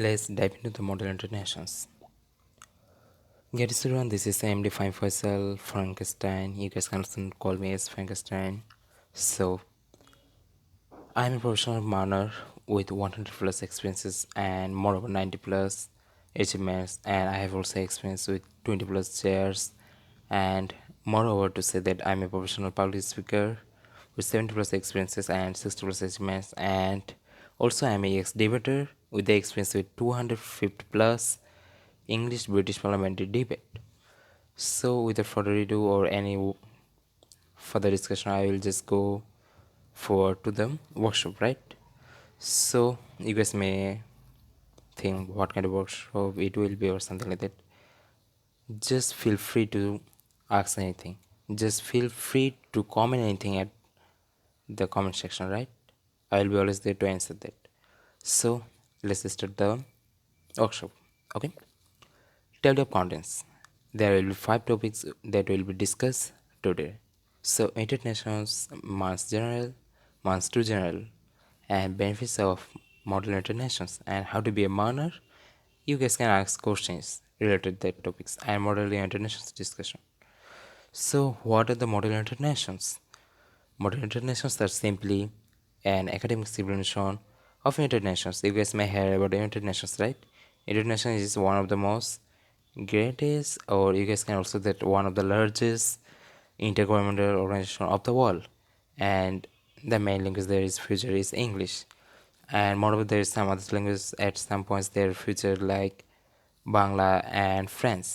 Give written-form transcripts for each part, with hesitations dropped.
Let's dive into the model internations. Get started on this is MD Fahim Foysal, Frankenstein. You guys can also call me as Frankenstein. So, I'm a professional mariner with 100 plus experiences and more over 90 plus achievements, and I have also experience with 20 plus chairs. And moreover, to say that I'm a professional public speaker with 70 plus experiences and 60 plus achievements, and also I'm a ex debater with the experience with 250 plus English British parliamentary debate. So, without further ado or any further discussion, I will just go forward to the workshop, right? So, you guys may think what kind of workshop it will be or something like that. Just feel free to ask anything. Just feel free to comment anything at the comment section, right? I will be always there to answer that. So, let's start the workshop. Okay? Table of contents. There will be 5 topics that will be discussed today. So, internationals, months general, months to general, and benefits of model internationals, and how to be a mourner. You guys can ask questions related to that topics and model internationals discussion. So, what are the model internationals? Model internationals are simply an academic explanation of internationals. You guys may hear about the internationals, right? International is one of the most greatest, or you guys can also that one of the largest intergovernmental organization of the world, and the main language there is future is English, and moreover there is some other languages at some points there future like Bangla and French.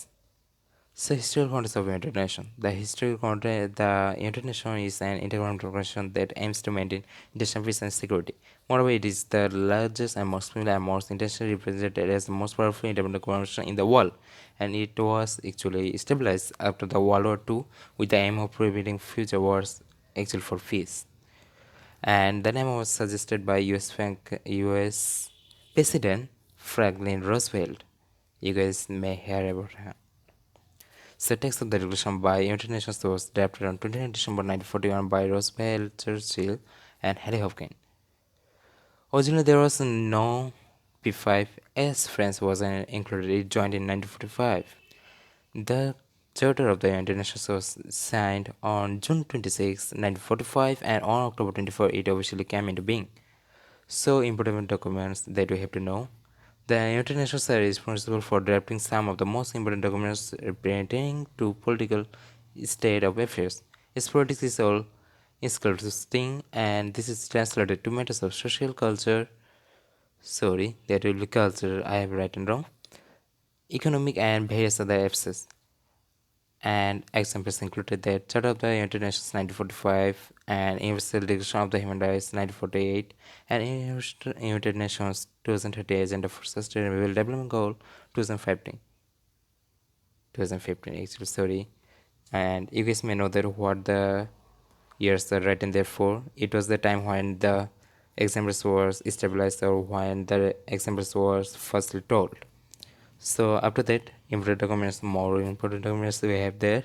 So historical context of international. The historical context, the international is an intergovernmental organization that aims to maintain international peace and security. Moreover, it is the largest and most familiar and most internationally represented as the most powerful independent organization in the world, and it was actually stabilized after the World War II with the aim of preventing future wars, actually for peace. And the name was suggested by U.S. President Franklin Roosevelt. You guys may hear about him. The text of the regulation by international source drafted on 29 December 1941 by Roosevelt, Churchill, and Harry Hopkins. Originally, there was no P5 as France was included. It joined in 1945. The Charter of the International Source signed on June 26, 1945, and on October 24, it officially came into being. So, important documents that we have to know. The international side is responsible for drafting some of the most important documents pertaining to political state of affairs. Its politics is all encompassing, and this is translated to matters of social culture. Sorry, that will be culture. I have written wrong. Economic and various other aspects. And examples included the Charter of the International 1945 and Universal Declaration of the Human Rights 1948 and United Nations 2030 Agenda for Sustainable Development Goal 2015. 2015 actually, sorry. And you guys may know that what the years are written there for. It was the time when the examples was stabilized or when the examples was firstly told. So after that, important documents, more important documents we have there.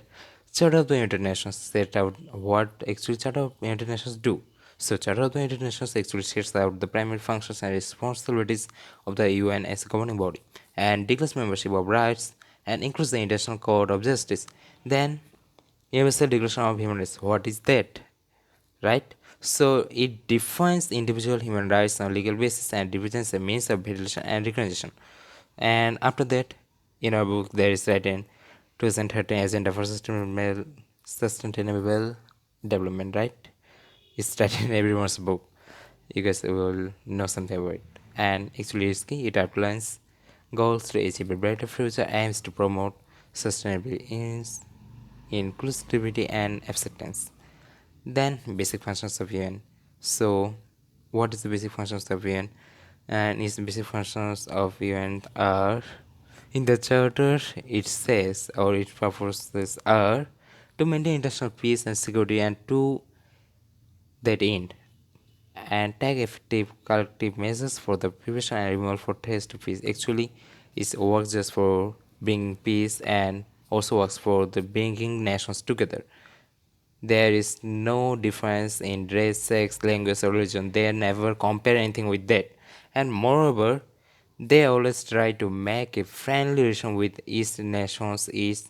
Charter of the United Nations set out what actually Charter of the United Nations do. So Charter of the United Nations actually sets out the primary functions and responsibilities of the UN as a governing body and declares membership of rights and includes the International Court of Justice. Then Universal Declaration of Human Rights. What is that? Right? So it defines individual human rights on a legal basis and represents a means of validation and recognition. And after that, in our book, there is written 2013 Agenda for Sustainable Development, right? It's written in everyone's book. You guys will know something about it. And actually, it's key. It outlines goals to achieve a brighter future, aims to promote sustainability, inclusivity, and acceptance. Then basic functions of UN. So what is the basic functions of UN? And its basic functions of UN are in the charter it says or its purposes are to maintain international peace and security and to that end and take effective collective measures for the prevention and removal for threats to peace. Actually, it works just for bringing peace and also works for the bringing nations together. There is no difference in race, sex, language, or religion. They never compare anything with that. And moreover, They always try to make a friendly relation with each nations, each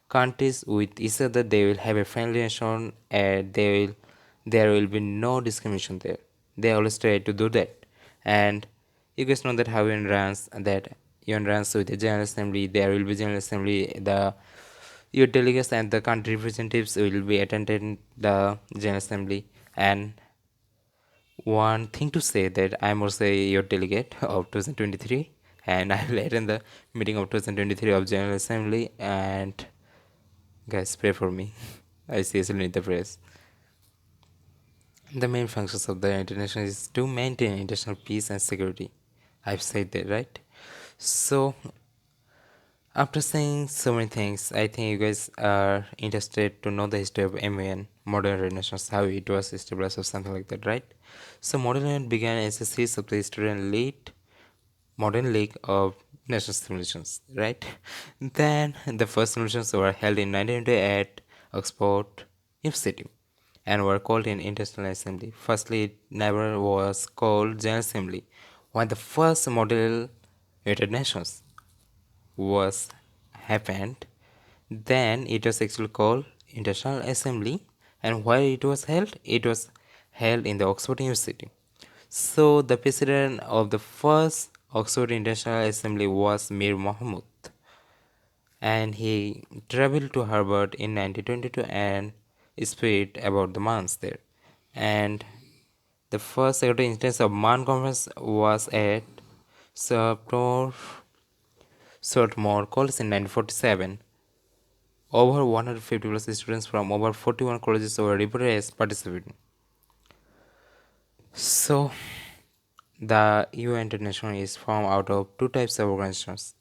countries with each other. They will have a friendly relation, and there will be no discrimination there. They always try to do that. And you guys know that how UN runs with the General Assembly. There will be General Assembly. The your delegates and the country representatives will be attending the General Assembly. And one thing to say that I'm also your delegate of 2023, and I will attend the meeting of 2023 of General Assembly. And guys, pray for me. I seriously need the prayers. The main functions of the international is to maintain international peace and security. I've said that, right? So, after saying so many things, I think you guys are interested to know the history of MUN, Modern Internations, how it was established or something like that, right? So, Modern UN began as a series of the student lead Modern League of National Simulations, right? Then the first simulations were held in 1920 at Oxford University and were called in International Assembly. Firstly, it never was called General Assembly. When the first Model United Nations was happened, then it was actually called International Assembly. And where it was held in the Oxford University. So the president of the first Oxford International Assembly was Mir Mohammed, and he traveled to Harvard in 1922 and spent about the months there. And the first secretary instance of MUN conference was at Swarthmore College in 1947. Over 150 plus students from over 41 colleges were reported as participating. So the UN International is formed out of two types of organizations.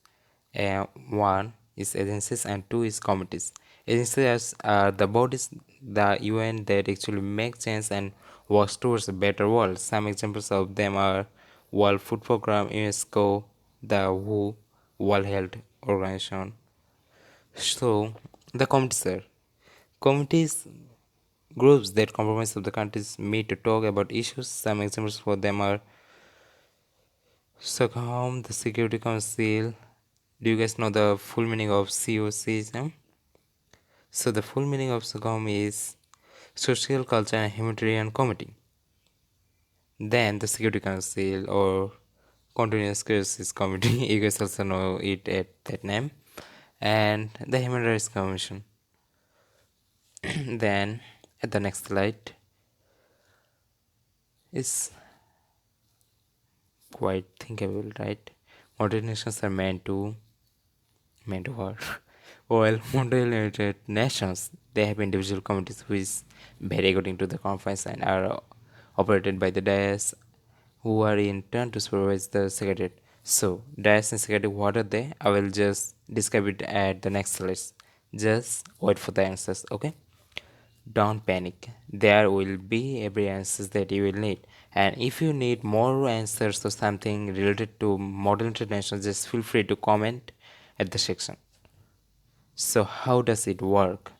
One is agencies and two is committees. Agencies are the bodies, the UN, that actually make change and works towards a better world. Some examples of them are World Food Program, UNESCO, the WHO, World Health Organization. So the committees are committees groups that comprise of the countries meet to talk about issues. Some examples for them are SOCOM, the Security Council. Do you guys know the full meaning of COCism? So the full meaning of SOCOM is Social, Culture and Humanitarian Committee. Then the Security Council or Continuous Crisis Committee, you guys also know it at that name. And the Human Rights Commission. Then at the next slide is quite thinkable, right? Modern nations are meant to work. While modern United Nations, they have individual committees which vary according to the conference and are operated by the DAS, who are in turn to supervise the secretariat. So, DAS and secretariat, what are they? I will just describe it at the next slide. Just wait for the answers, okay? Don't panic. There will be every answers that you will need. And if you need more answers or something related to modern international, just feel free to comment at the section. So how does it work?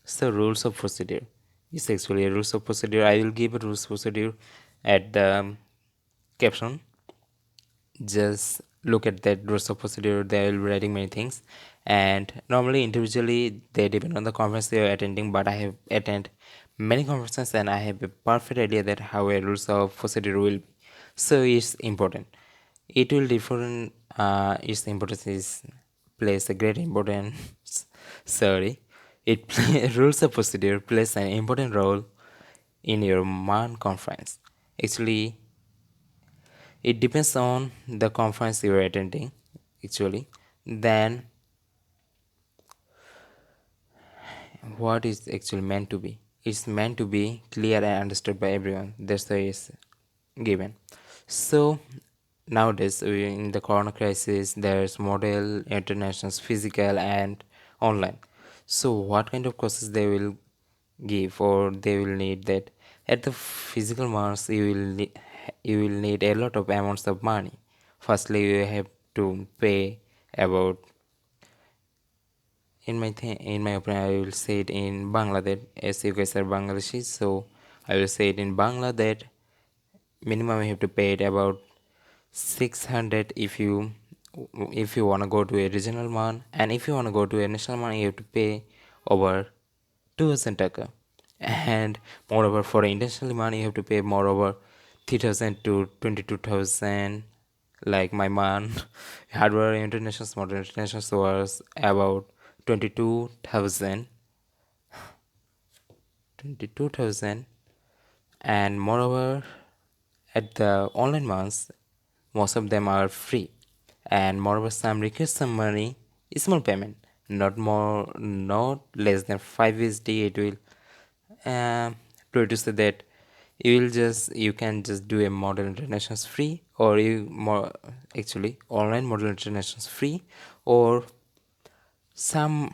So rules of procedure. It's actually a rules of procedure. I will give a rules procedure at the caption. Just look at that rules of procedure. They will be writing many things. And normally individually they depend on the conference they are attending, but I have attended many conferences and I have a perfect idea that how a rules of procedure will be. So it's important. It will different its importance is plays a great importance sorry rules of procedure plays an important role in your MUN conference. Actually, it depends on the conference you are attending. Actually, then what is actually meant to be? It's meant to be clear and understood by everyone. That's why it's given. So nowadays in the corona crisis, there's model internationals, physical and online. So what kind of courses they will give or they will need that at the physical ones you will need a lot of amounts of money. Firstly, you have to pay about in my opinion, I will say it in Bangla that as you guys are Bangladeshis, so I will say it in Bangla that minimum you have to pay it about 600 if you want to go to a regional MUN, and if you want to go to a national MUN you have to pay over 2000 taka. And moreover for international MUN you have to pay moreover 3000 to 22,000. Like my MUN hardware international modern international was about 22,000. 22,000. And moreover at the online ones most of them are free, and moreover some require some money, small payment, not more, not less than 5 USD. It will try to say that you can just do a model internationals free, or you more actually online model internationals free, or some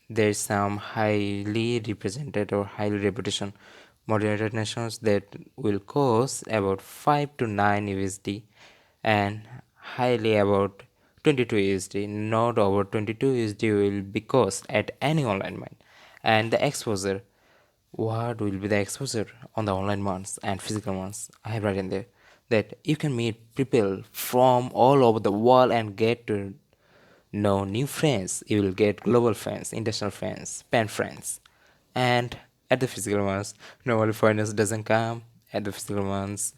there's some highly represented or highly reputation moderated nations that will cost about 5 to 9 USD, and highly about 22 USD, not over 22 USD will be cost at any online mine. And the exposure, what will be the exposure on the online ones and physical ones? I have written there that you can meet people from all over the world and get to know new friends. You will get global friends, international friends, pen friends. And at the physical ones, normally foreigners doesn't come. At the physical ones,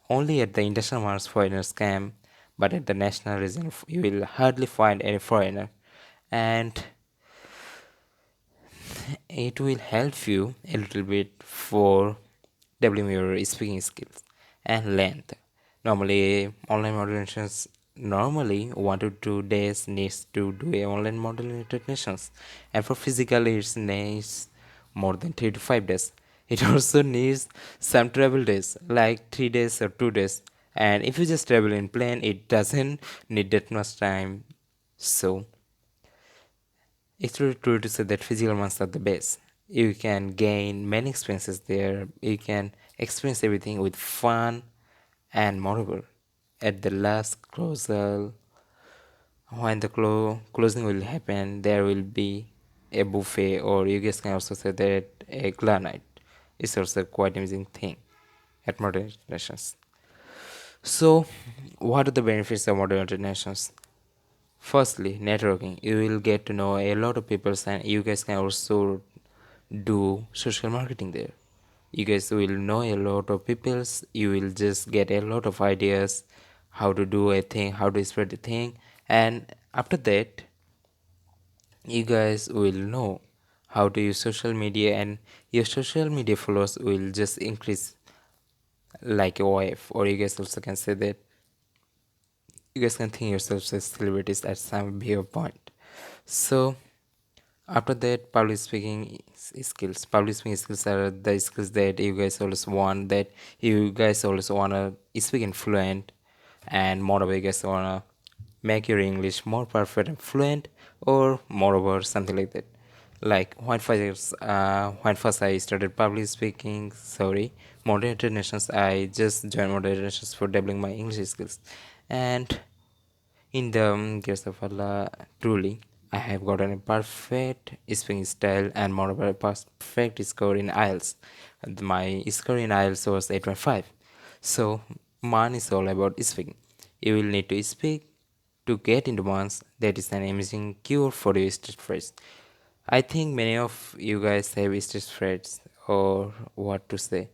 only at the international ones foreigners come. But at the national region, you will hardly find any foreigner. And it will help you a little bit for developing your speaking skills and length. Normally, online modulations normally 1 to 2 days needs to do a online modulations, and for physical it needs more than 3 to 5 days. It also needs some travel days, like 3 days or 2 days. And if you just travel in plane, it doesn't need that much time. So it's really true to say that physical ones are the best. You can gain many experiences there. You can experience everything with fun, and moreover, at the last closure, when the closing will happen, there will be a buffet, or you guys can also say that a gala night. It's also quite amazing thing at modern internations. So, what are the benefits of modern internations? Firstly, networking. You will get to know a lot of people, and you guys can also do social marketing there. You guys will know a lot of peoples. You will just get a lot of ideas how to do a thing, how to spread the thing, and after that, you guys will know how to use social media, and your social media followers will just increase like a wave. Or you guys also can say that you guys can think yourselves as celebrities at some bigger point. So after that, public speaking skills. Public speaking skills are the skills that you guys always want. That you guys always wanna speak in fluent, and moreover, you guys wanna make your English more perfect and fluent, or moreover, something like that. Like when first I started public speaking, modern internationals, I just joined modern internationals for developing my English skills, and in the grace of Allah, truly, I have gotten a perfect speaking style, and moreover, a perfect score in IELTS. My score in IELTS was 8.5. So, MUN is all about speaking. You will need to speak to get into MUNs. That is an amazing cure for your stage fright. I think many of you guys have stage frights, or what to say.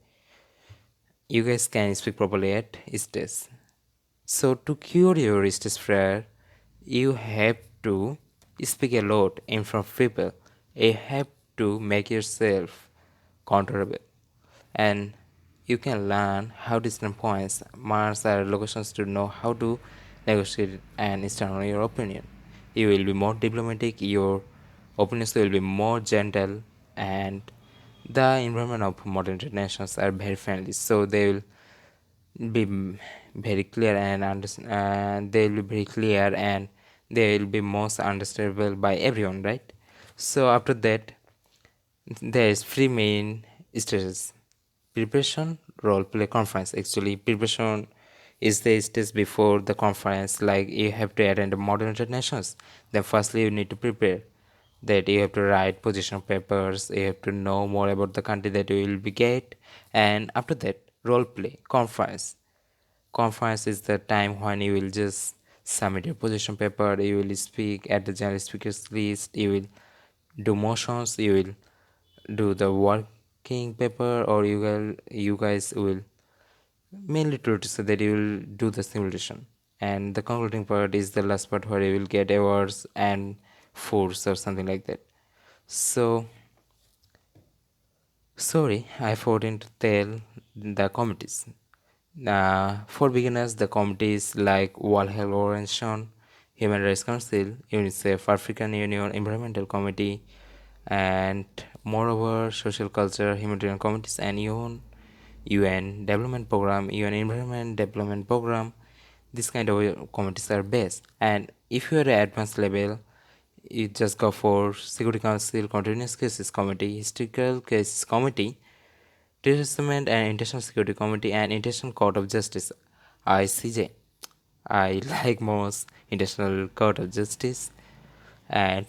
You guys can speak properly at stage. So to cure your stage fright, you have to speak a lot in front of people. You have to make yourself controllable, and you can learn how to stand points, marks, or locations to know how to negotiate and stand on your opinion. You will be more diplomatic. Your opinions will be more gentle, and the environment of modern internationals are very friendly, so they will be very clear and they will be very clear, and they will be most understandable by everyone, right? So after that, there is three main stages: preparation, role play, conference. Actually, preparation is the stage before the conference. Like, you have to attend the modern internationals, then firstly you need to prepare, that you have to write position papers, you have to know more about the country that you will be get. And after that, role play, conference. conference is the time when you will just submit your position paper, you will speak at the general speakers list, you will do motions, you will do the working paper, or you guys will mainly to say that you will do the simulation, and the concluding part is the last part where you will get awards and foods or something like that. So sorry, I forgot to tell the committees. For beginners, the committees like World Health Organization, Human Rights Council, UNICEF, African Union Environmental Committee, and moreover, social culture, humanitarian committees, and UN Development Program, UN Environment Development Program. This kind of committees are best. And if you are at advanced level, you just go for Security Council, Continuous Cases Committee, Historical Cases Committee, Terrorism and International Security Committee, and International Court of Justice, ICJ. I like most International Court of Justice, and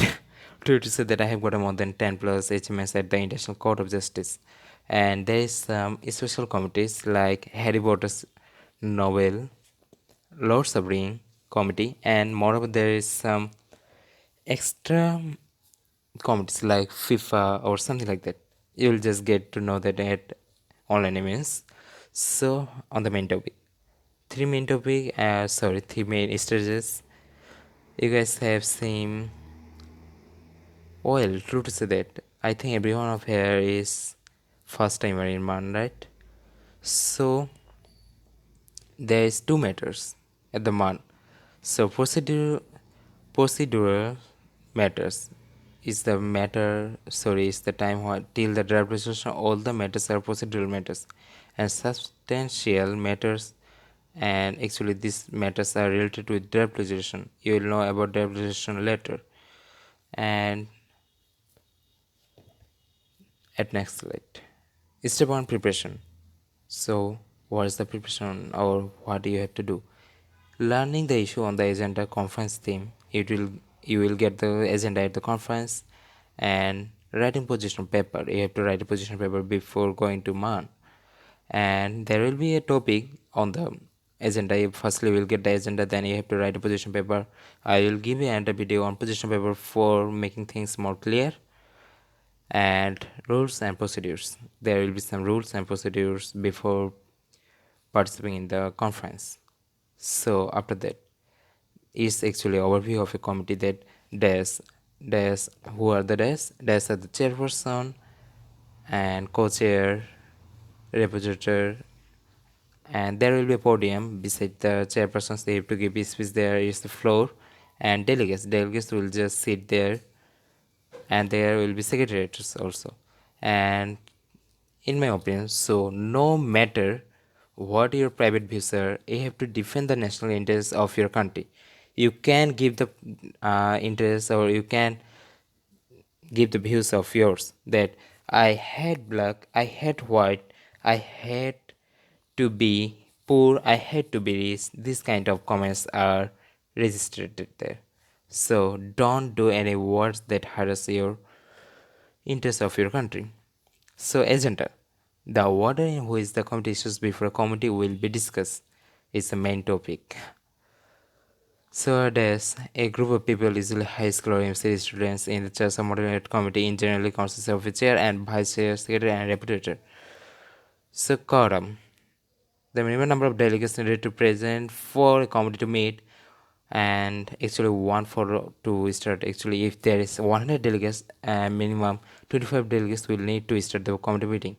to say that I have got more than 10 plus HMS at the International Court of Justice. And there is some special committees like Harry Potter's Nobel, Lord of the Ring Committee, and moreover there is some extra committees like FIFA or something like that. You'll just get to know that at online events. So on the main topic, three main stages. You guys have seen. Well, true to say that I think everyone of here is first timer in MUN, right? So there is two matters at the MUN. So procedural matters is the matter. Sorry, is the time till the draft resolution. All the matters are procedural matters, and substantial matters. And actually, these matters are related with draft resolution. You will know about draft resolution later. And at next slide, step one, preparation. So, what is the preparation, or what do you have to do? Learning the issue on the agenda conference theme. You will get the agenda at the conference, and writing position paper. You have to write a position paper before going to MUN, and there will be a topic on the agenda. Firstly, you will get the agenda, then you have to write a position paper. I will give you another video on position paper for making things more clear. And rules and procedures. There will be some rules and procedures before participating in the conference. So after that is actually overview of a committee that does who are the does are the chairperson and co-chair, representative, and there will be a podium beside the chairpersons. They have to give a speech. There is the floor, and delegates will just sit there, and there will be secretaries also. And in my opinion, so no matter what your private views are, you have to defend the national interests of your country. You can give the interests, or you can give the views of yours that I hate black, I hate white, I hate to be poor, I hate to be rich. These kind of comments are registered there. So don't do any words that harass your interests of your country. So agenda. The order in which the committee issues before a committee will be discussed is the main topic. So there's a group of people, usually high school or university students, in the chairs of moderated committee in generally consists of a chair and vice chair, secretary, and representative. So quorum. The minimum number of delegates needed to present for a committee to meet, and actually one for to start. Actually, if there is 100 delegates, minimum 25 delegates will need to start the committee meeting.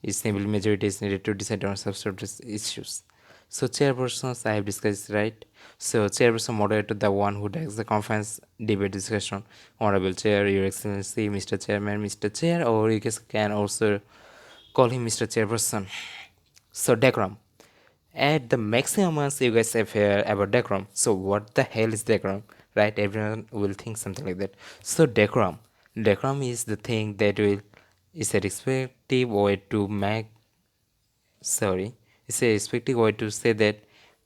Its simple majority is needed to decide on substantive issues. So chairpersons I have discussed, right? So chairperson moderator, the one who directs the conference debate discussion. Honorable Chair, Your Excellency, Mr. Chairman, Mr. Chair, or you guys can also call him Mr. Chairperson. So decorum. At the maximum months you guys have heard about decorum. So what the hell is decorum? Right? Everyone will think something like that. So decorum. Decorum is the thing that is a respective way to make it's a respective way to say that,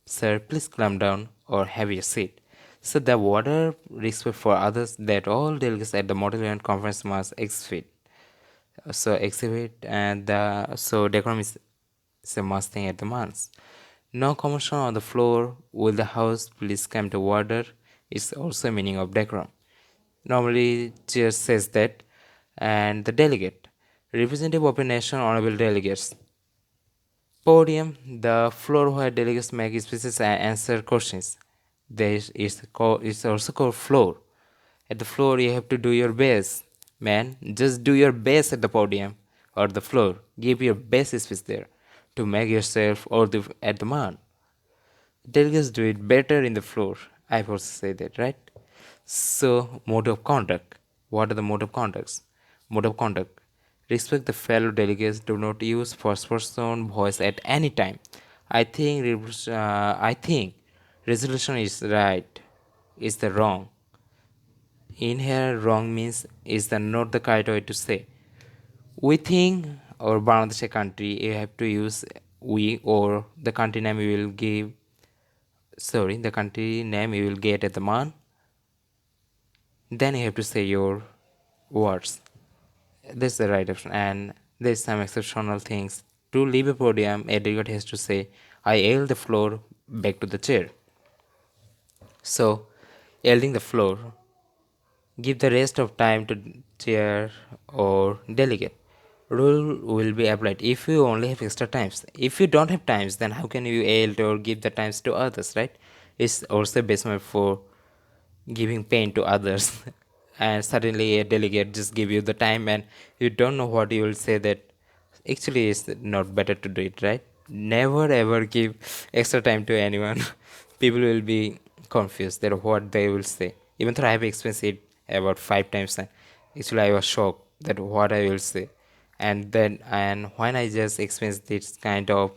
sir, please calm down or have your seat. So the order respect for others that all delegates at the Model UN conference must exhibit. So exhibit and so decorum is a must thing at the months. No commotion on the floor. Will the house please come to order? It's also a meaning of decorum. Normally, chair says that, and the delegate, representative of a nation, honorable delegates. Podium, the floor where delegates make speeches and answer questions. It's also called floor. At the floor, you have to do your best. Man, just do your best at the podium or the floor. Give your best speech there to make yourself or at the man. Delegates do it better in the floor. I've also said that, right? So, mode of conduct. What are the mode of conducts? Mode of conduct. Respect the fellow delegates. Do not use first person voice at any time. I think resolution is right. Is the wrong. In here, wrong means is the not the correct way to say. We think or Bangladesh country, you have to use we or the country name you will give. Sorry, the country name you will get at the man. Then you have to say your words. This is the right option, and there's some exceptional things. To leave a podium, a delegate has to say, I yield the floor back to the chair. So, yielding the floor, give the rest of time to chair or delegate. Rule will be applied if you only have extra times. If you don't have times, then how can you yield or give the times to others, right? It's also basement for giving pain to others. And suddenly a delegate just give you the time and you don't know what you will say. That actually is not better to do it, right? Never ever give extra time to anyone. People will be confused that what they will say. Even though I have experienced it about 5 times, and actually I was shocked that what I will say. And when I just experienced this kind of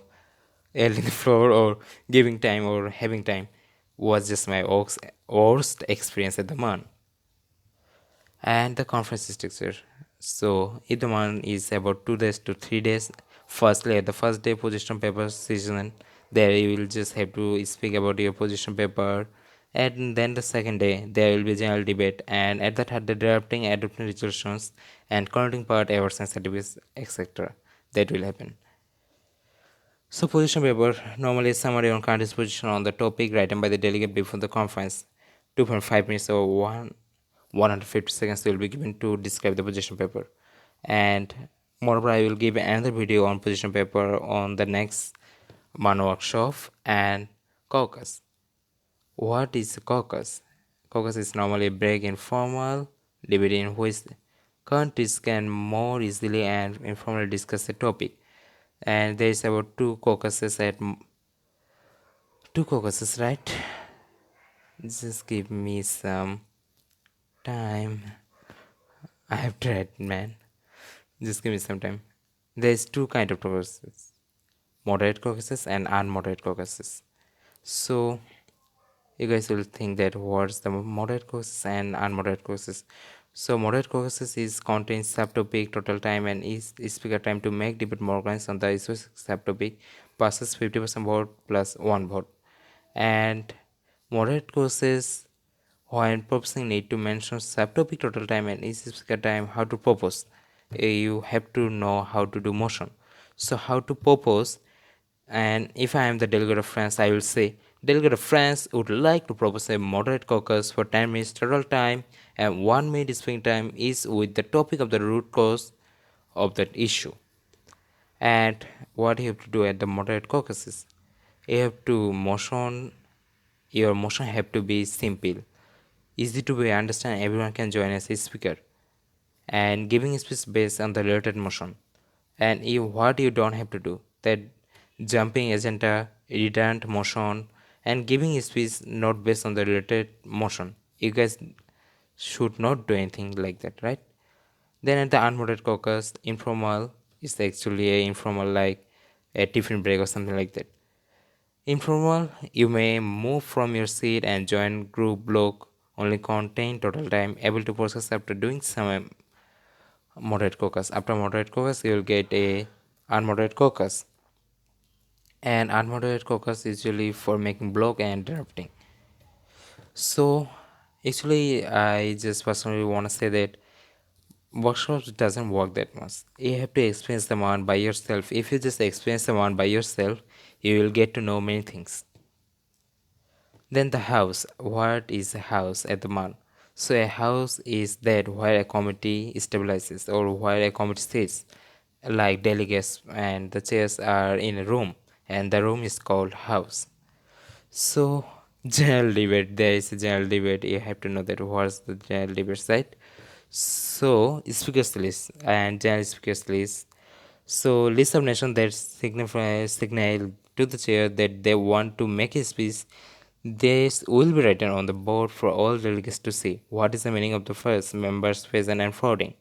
yelling the floor or giving time or having time was just my worst experience at the MUN. And the conference structure. So if the MUN is about 2 days to 3 days, firstly at the first day position paper session, there you will just have to speak about your position paper, and then the second day there will be general debate, and at the third day drafting, adopting resolutions, and counting part awards and certificates, etc. That will happen. So position paper, normally a summary on country's position on the topic written by the delegate before the conference. 2.5 minutes or 150 seconds will be given to describe the position paper. And moreover, I will give another video on position paper on the next MUN workshop. And caucus. What is a caucus? Caucus is normally a break informal debate in which countries can more easily and informally discuss a topic. And there is about two caucuses, right? Just give me some time. I have tried, man. Just give me some time. There's two kind of caucuses: moderate caucuses and unmoderate caucuses. So you guys will think that what's the moderate caucuses and unmoderate caucuses. So moderate caucuses is contains subtopic, total time, and is speaker time to make debate more organized on the subtopic passes 50% vote plus 1 vote. And moderate caucuses, when proposing, need to mention subtopic, total time, and each speaker time. How to propose? You have to know how to do motion. So how to propose? And if I am the delegate of France, I will say, delegate of France would like to propose a moderate caucus for 10 minutes total time and 1 minute speaking time is with the topic of the root cause of that issue. And what you have to do at the moderate caucuses, you have to motion. Your motion have to be simple, easy to be understand, everyone can join as a speaker, and giving speech based on the related motion. And what you don't have to do, that jumping agenda, redundant motion, and giving speech not based on the related motion. You guys should not do anything like that, right? Then at the unmoderated caucus, informal is actually a informal like a tiffin break or something like that. Informal, you may move from your seat and join group block, only contain total time, able to process after doing some moderate caucus. After moderate caucus, you will get a unmoderate caucus. And unmoderate caucus is usually for making block and drafting. So actually, I just personally want to say that workshops doesn't work that much. You have to experience the one by yourself. If you just experience the one by yourself, You will get to know many things. Then the house. What is a house at the MUN? So a house is that where a committee stabilizes or where a committee sits, like delegates and the chairs are in a room, and the room is called house. So general debate. There is a general debate. You have to know that what's the general debate side. So speakers list and general speakers list. So list of nations that signal to the chair that they want to make a speech. This will be written on the board for all delegates to see. What is the meaning of the first members present and forwarding?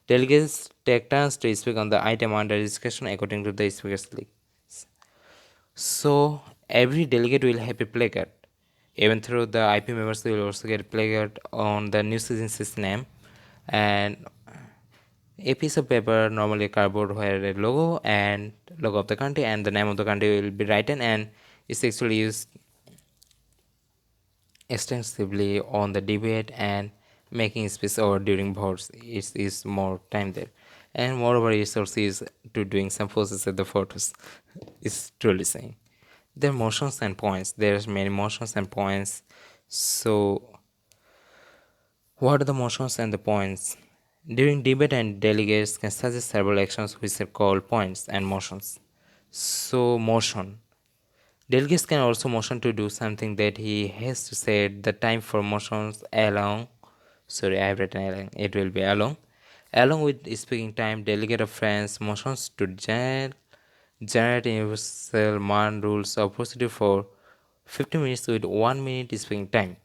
Delegates take turns to speak on the item under discussion according to the speakers list. So every delegate will have a placard. Even though the IP members will also get a placard on the new season's name, and a piece of paper, normally cardboard, where a logo and logo of the country and the name of the country will be written, and it's actually used extensively on the debate and making speech or during votes. It is more time there, and moreover resources to doing some process at the photos. Is truly saying. There are motions and points. There's many motions and points. So what are the motions and the points? During debate and delegates can suggest several actions which are called points and motions. So motion. Delegates can also motion to do something that he has to say. The time for motions along. Sorry, I have written along. It will be along. Along with speaking time, delegate of France motions to generate universal MUN rules of procedure for 50 minutes with 1 minute speaking time.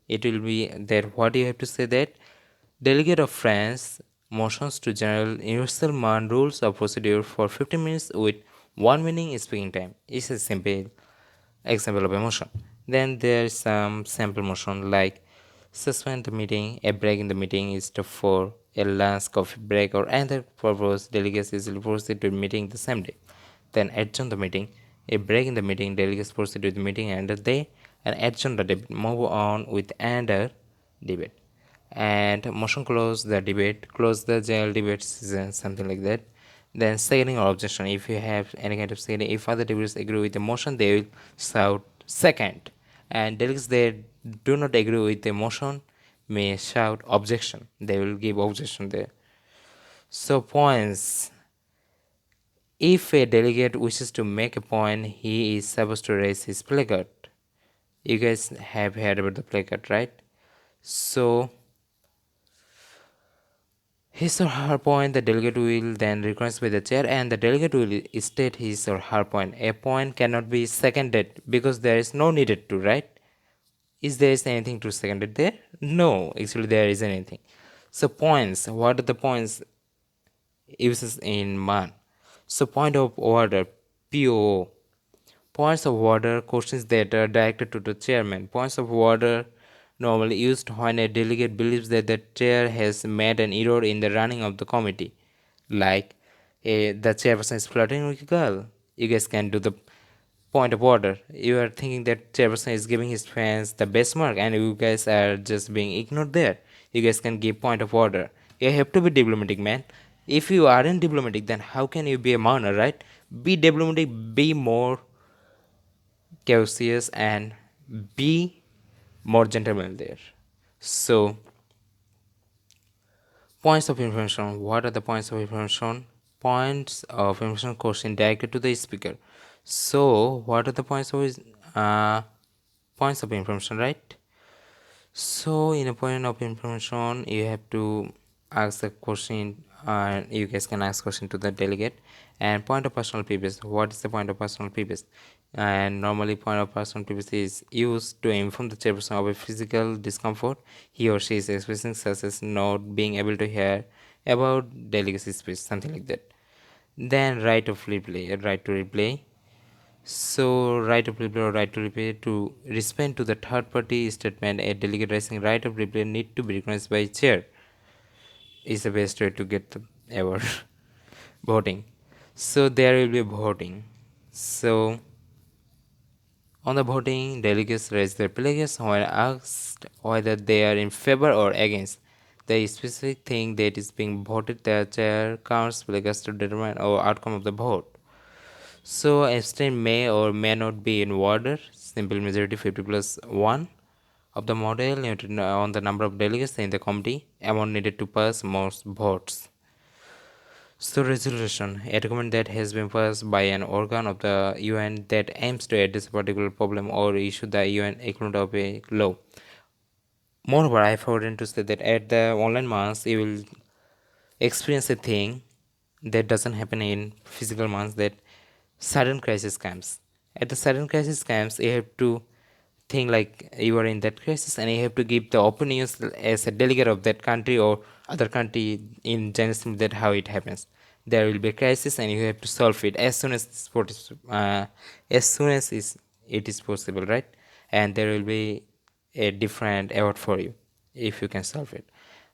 It will be that what you have to say that delegate of France motions to general universal MUN rules of procedure for 50 minutes with 1 minute speaking time. It's a simple example of a motion. Then there is some sample motion like suspend the meeting. A break in the meeting is to for a lunch, coffee break, or other purpose. Delegates usually proceed to meeting the same day. Then adjourn the meeting. A break in the meeting, delegates proceed with the meeting another day and adjourn the debate. Move on with another debate. And motion close the debate, close the general debate season, something like that. Then seconding or objection. If you have any kind of seconding, if other debates agree with the motion, they will shout second. And delegates that do not agree with the motion may shout objection. They will give objection there. So points. If a delegate wishes to make a point, he is supposed to raise his placard. You guys have heard about the placard, right? So his or her point, the delegate will then request by the chair, and the delegate will state his or her point. A point cannot be seconded because there is no needed to, right? Is there anything to second it there? No, actually there isn't anything. So points, what are the points uses in MUN? So point of order, POO. Points of order, questions that are directed to the chairman. Points of order normally used when a delegate believes that the chair has made an error in the running of the committee. Like the chairperson is flirting with a girl. You guys can do the point of order. You are thinking that chairperson is giving his fans the best mark and you guys are just being ignored there. You guys can give point of order. You have to be diplomatic, man. If you aren't diplomatic, then how can you be a mourner, right? Be diplomatic, be more courteous, and be more gentleman there. So points of information. What are the points of information? Points of information question directed to the speaker. So what are the points of information, right? So in a point of information, you have to ask the question, and you guys can ask question to the delegate. And point of personal previous. What is the point of personal previous? And normally, point of personal previous is used to inform the chairperson of a physical discomfort he or she is experiencing, such as not being able to hear about delegacy speech, something like that. Then right of replay, right to replay. So right of reply or right to reply to respond to the third party statement, a delegate raising right of reply need to be recognized by chair is the best way to get the award. Voting. So there will be voting. So on the voting, delegates raise their pledges when asked whether they are in favor or against the specific thing that is being voted. The chair counts pledges to determine our outcome of the vote. So abstain may or may not be in order. Simple majority 50 plus 1 of the model unit on the number of delegates in the committee. Amount needed to pass most votes. So resolution, a document that has been passed by an organ of the UN that aims to address a particular problem or issue the UN equivalent of a law. Moreover, I have forgotten to say that at the online months you will experience a thing that doesn't happen in physical months, that sudden crisis comes. At the sudden crisis comes, you have to think like you are in that crisis and you have to give the opinions as a delegate of that country or other country in general that how it happens. There will be a crisis and you have to solve it as soon as it is possible, right? And there will be a different award for you if you can solve it.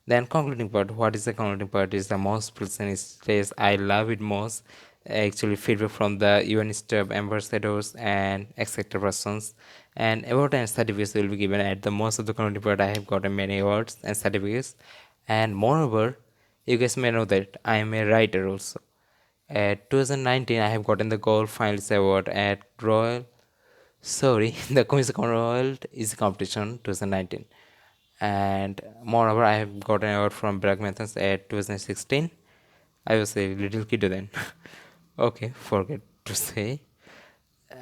Then concluding part. What is the concluding part? Is the most pleasant stage. I love it most. Actually, feedback from the UN staff, ambassadors, and etc. persons, and award and certificates will be given at the most of the concluding part. I have gotten many awards and certificates, and moreover, you guys may know that I am a writer also. At 2019, I have gotten the Gold Finalist Award at Royal. Sorry, the Commission World is competition 2019, and moreover I have got an award from Bragg Methods at 2016. I was a little kid then. Okay, forget to say.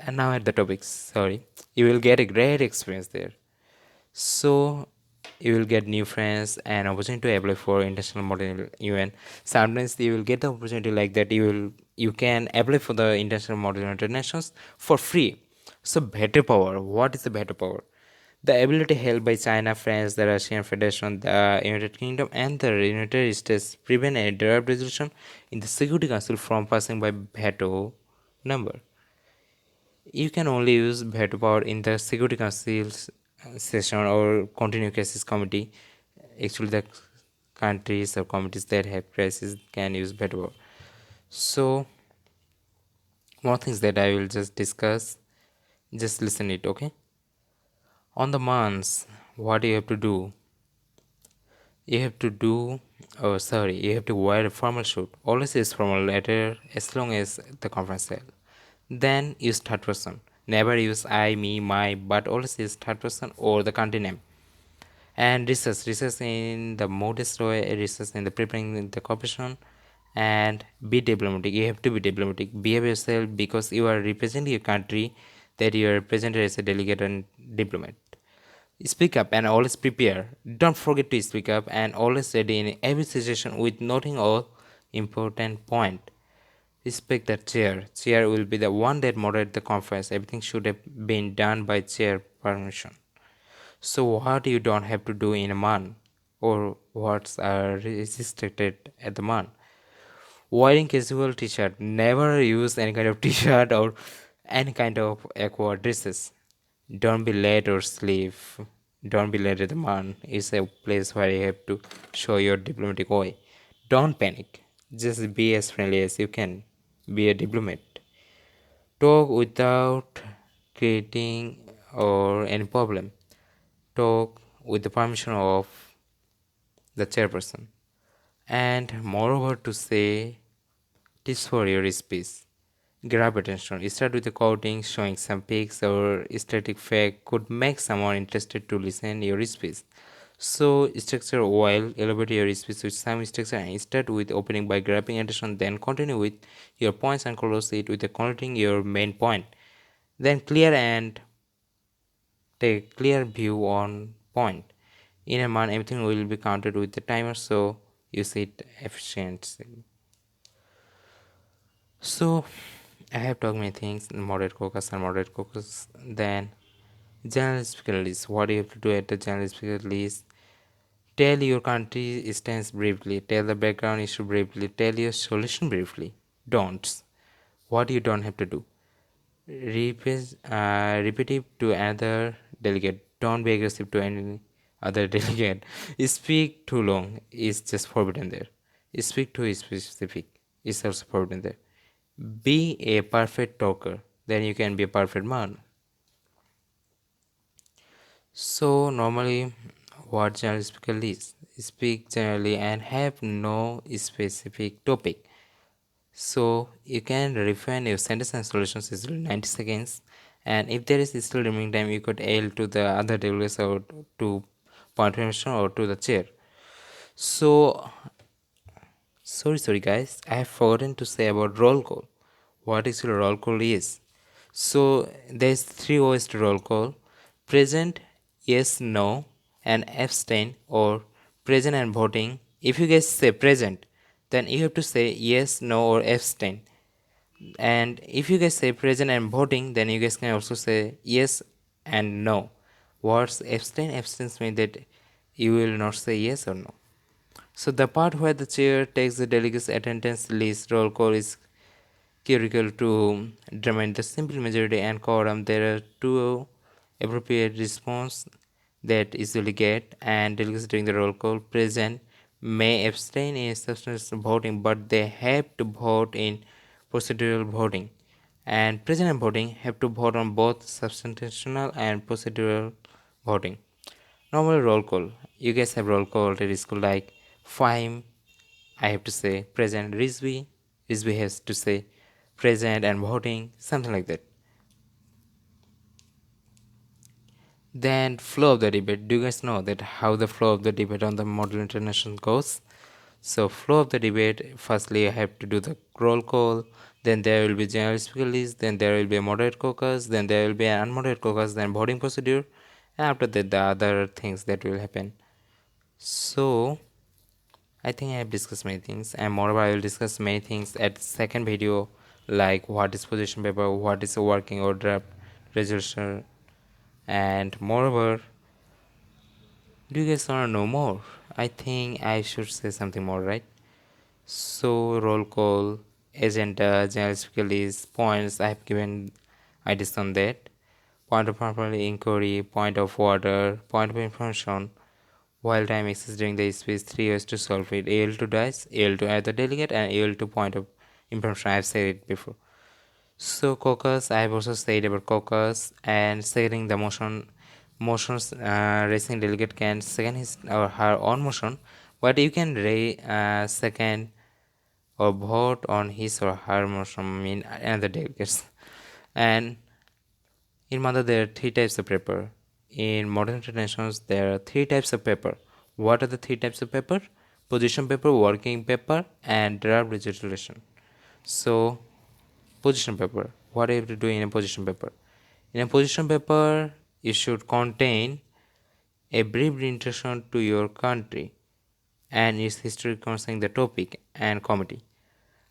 And now at the topics, sorry, you will get a great experience there. So you will get new friends and opportunity to apply for international model UN. Sometimes you will get the opportunity like that. You can apply for the international model internationals for free. So better power. What is the better power? The ability held by China, France, the Russian Federation, the United Kingdom, and the United States prevent a draft resolution in the Security Council from passing by veto number. You can only use veto power in the Security Council's session or continuing cases committee. Actually, the countries or committees that have crisis can use veto power. So, more things that I will just discuss. Just listen it, okay? On the months, what you have to do? You have to do, oh sorry, you have to wear a formal suit. Always use formal letter as long as the conference held. Then use third person. Never use I, me, my, but always use third person or the country name. And research in the modest way, research in the preparing the cooperation, and be diplomatic. You have to be diplomatic. Behave yourself because you are representing your country, that you are represented as a delegate and diplomat. Speak up and always prepare. Don't forget to speak up and always ready in every situation with noting all important point. Respect the chair. Chair will be the one that moderate the conference. Everything should have been done by chair permission. So what you don't have to do in a month, or what's are restricted at the month? Wearing casual t-shirt. Never use any kind of t-shirt or any kind of aqua dresses. Don't be late or sleep. Don't be late at the month. It's a place where you have to show your diplomatic way. Don't panic. Just be as friendly as you can. Be a diplomat. Talk without creating or any problem. Talk with the permission of the chairperson. And moreover to say, tips for your speech. Grab attention. Start with the quoting, showing some pics or static fact could make someone interested to listen your speech. So structure while elaborate your speech with some structure and start with opening by grabbing attention, then continue with your points and close it with the concluding your main point. Then clear and take clear view on point. In a month everything will be counted with the timer, so use it efficiently. So I have talked many things, moderate caucus and moderate caucus. Then general speaker list. What you have to do at the general speaker list? Tell your country stance briefly. Tell the background issue briefly. Tell your solution briefly. Don'ts. What you don't have to do. Repetitive to another delegate. Don't be aggressive to any other delegate. Speak too long is just forbidden there. Speak too specific is also forbidden there. Be a perfect talker, then you can be a perfect man. So normally what general speaker is, speak generally and have no specific topic. So you can refine your sentence and solutions easily 90 seconds. And if there is still remaining time, you could yell to the other delegate or to point permission or to the chair. So sorry guys, I have forgotten to say about roll call. What actually roll call is. So there's three ways to roll call: present, yes, no, and abstain, or present and voting. If you guys say present, then you have to say yes, no, or abstain. And if you guys say present and voting, then you guys can also say yes and no. What's abstain? Abstains mean that you will not say yes or no. So the part where the chair takes the delegates' attendance list roll call is critical to determine the simple majority and quorum. There are two appropriate response that easily get, and delegates during the roll call present may abstain in substantial voting, but they have to vote in procedural voting. And present and voting have to vote on both substantial and procedural voting. Normal roll call. You guys have roll call already school like Fahim, I have to say present. Rizvi has to say present and voting, something like that. Then flow of the debate. Do you guys know that how the flow of the debate on the Model International goes? So flow of the debate, firstly I have to do the roll call, then there will be general speaker list, then there will be a moderate caucus, then there will be an unmoderated caucus, then voting procedure, and after that the other things that will happen. So I think I have discussed many things, and moreover I will discuss many things at second video, like what is position paper, what is a working or draft resolution, and moreover, do you guys want to know more? I think I should say something more, right? So roll call, agenda, general speaker list, points I have given ideas on that. Point of properly inquiry, point of order, point of information. While time exists during the speech, three ways to solve it: AL to dice, AL to add the delegate, and AL to point of information. I have said it before. So caucus, I have also said about caucus and seconding the motions. Raising delegate can second his or her own motion, but you can second or vote on his or her motion. I mean another delegates. And in Mother, there are three types of paper. In modern internationals, there are three types of paper. What are the three types of paper? Position paper, working paper, and draft resolution. So, position paper. What do you have to do in a position paper? In a position paper, it should contain a brief introduction to your country and its history concerning the topic and committee.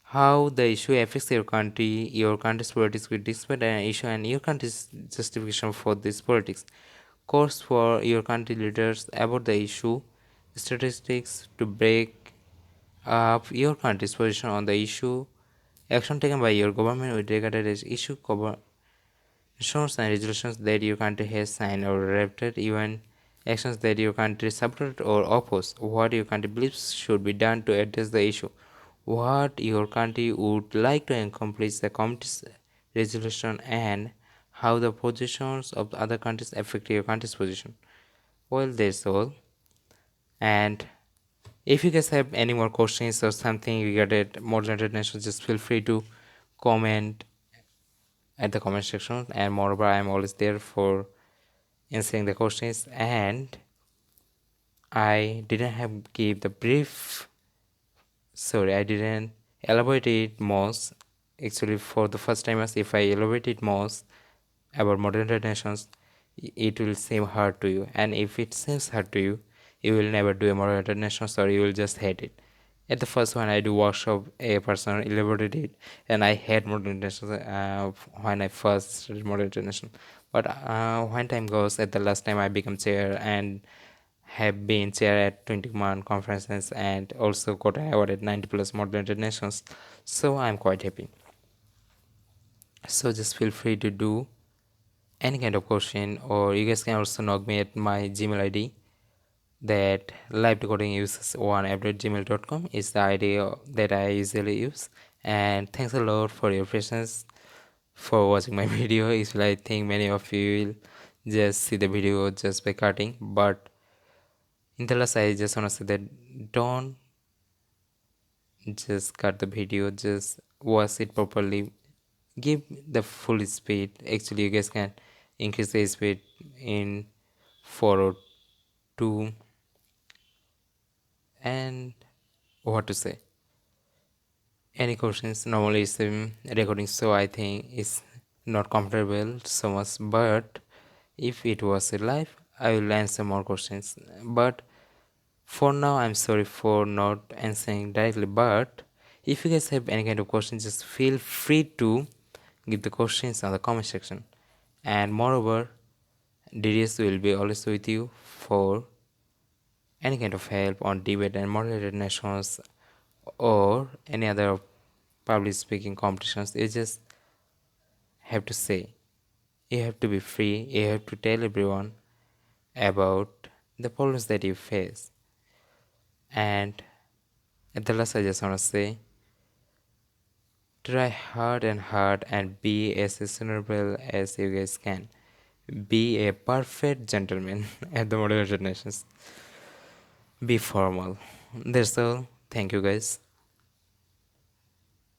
How the issue affects your country's politics with despite an issue and your country's justification for this politics. Course for your country leaders about the issue, statistics to break up your country's position on the issue, action taken by your government with regard to this issue, conventions and resolutions that your country has signed or adopted, even actions that your country supported or opposed, what your country believes should be done to address the issue, what your country would like to accomplish the committee's resolution, and how the positions of the other countries affect your country's position. Well, that's all. And if you guys have any more questions or something regarding modern international, just feel free to comment at the comment section, and moreover I am always there for answering the questions. And I didn't have give the brief, sorry, I didn't elaborate it most. Actually, for the first time, as if I elaborate it most about modern traditions, it will seem hard to you, and if it seems hard to you, you will never do a modern internations, or you will just hate it. At the first one I do workshop, a person elaborated it, and I hate modern international when I first started modern international. But when time goes, at the last time I become chair and have been chair at 21 conferences and also got an award at 90 plus modern internationals, so I'm quite happy. So just feel free to do any kind of question, or you guys can also knock me at my Gmail ID, that live decoding uses one@gmail.com is the idea that I usually use. And thanks a lot for your patience for watching my video. Usually I think many of you will just see the video just by cutting, but in the last I just want to say that don't just cut the video, just watch it properly, give the full speed. Actually, you guys can increase the speed in 402. And what to say, any questions? Normally it's recording, so I think it's not comfortable so much, but if it was live, I will answer more questions. But for now, I'm sorry for not answering directly, but if you guys have any kind of questions, just feel free to give the questions on the comment section. And moreover, DDS will be always with you for any kind of help on debate and moderated nations or any other public speaking competitions. You just have to say, you have to be free, you have to tell everyone about the problems that you face. And at the last, I just want to say, try hard and be as reasonable as you guys can. Be a perfect gentleman at the moderated nations. Be formal. That's all. Thank you, guys.